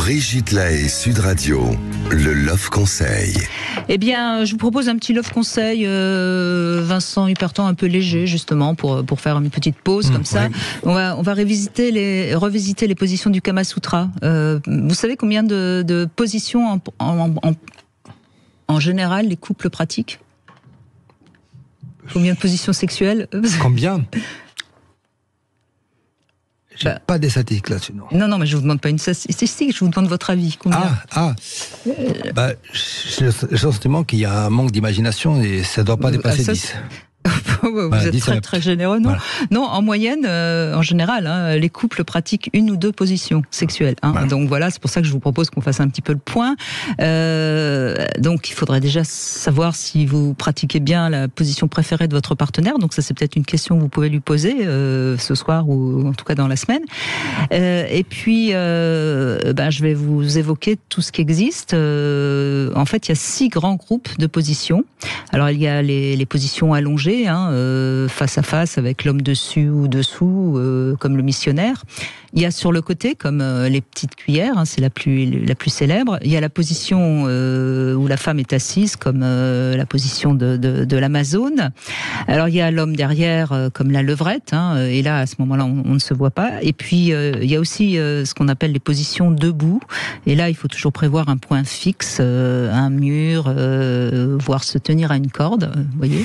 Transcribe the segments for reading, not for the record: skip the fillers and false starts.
Brigitte Lahaie, Sud Radio, le Love Conseil. Eh bien, je vous propose un petit Love Conseil, Vincent Hupertan, un peu léger, justement, pour faire une petite pause, comme ça. Ouais. On va revisiter les positions du Kama Sutra. Vous savez combien de positions en général les couples pratiquent? Combien de positions sexuelles? Combien? J'ai pas des statistiques là-dessus, non. Non, mais je vous demande pas une statistique, je vous demande votre avis. Combien? J'ai le sentiment qu'il y a un manque d'imagination et ça ne doit pas dépasser 10. Vous êtes très généreux, non? Voilà. Non, en moyenne, en général, les couples pratiquent une ou deux positions sexuelles. Voilà. Donc voilà, c'est pour ça que je vous propose qu'on fasse un petit peu le point. Donc il faudrait déjà savoir si vous pratiquez bien la position préférée de votre partenaire. Donc ça, c'est peut-être une question que vous pouvez lui poser ce soir ou en tout cas dans la semaine. Et puis, je vais vous évoquer tout ce qui existe. En fait, il y a 6 grands groupes de positions. Alors il y a les positions allongées, face à face avec l'homme dessus ou dessous, comme le missionnaire. Il y a sur le côté, comme les petites cuillères, c'est la plus célèbre. Il y a la position où la femme est assise, comme la position de l'Amazone. Alors il y a l'homme derrière, comme la levrette, et là à ce moment-là on ne se voit pas. Et puis il y a aussi ce qu'on appelle les positions debout. Et là il faut toujours prévoir un point fixe, un mur, voire se tenir à une corde, vous voyez.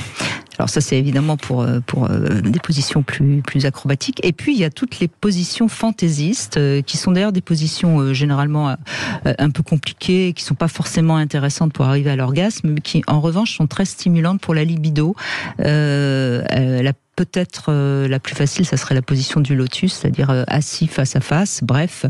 Alors ça, c'est évidemment pour des positions plus acrobatiques. Et puis, il y a toutes les positions fantaisistes, qui sont d'ailleurs des positions généralement un peu compliquées, qui sont pas forcément intéressantes pour arriver à l'orgasme, mais qui, en revanche, sont très stimulantes pour la libido. Peut-être la plus facile, ça serait la position du lotus, c'est-à-dire assis face à face. Bref,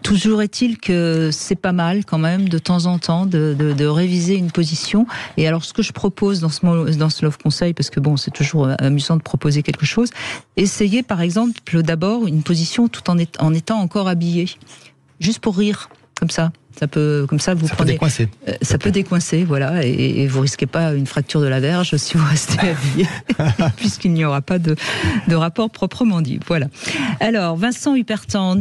toujours est-il que c'est pas mal quand même de temps en temps de réviser une position. Et alors, ce que je propose dans ce Love Conseil, parce que bon, c'est toujours amusant de proposer quelque chose, essayez par exemple d'abord une position tout en étant encore habillé, juste pour rire, comme ça. Ça peut décoincer. Ça peut décoincer, voilà, et vous risquez pas une fracture de la verge si vous restez habillé, puisqu'il n'y aura pas de rapport proprement dit. Voilà. Alors, Vincent Hupertan.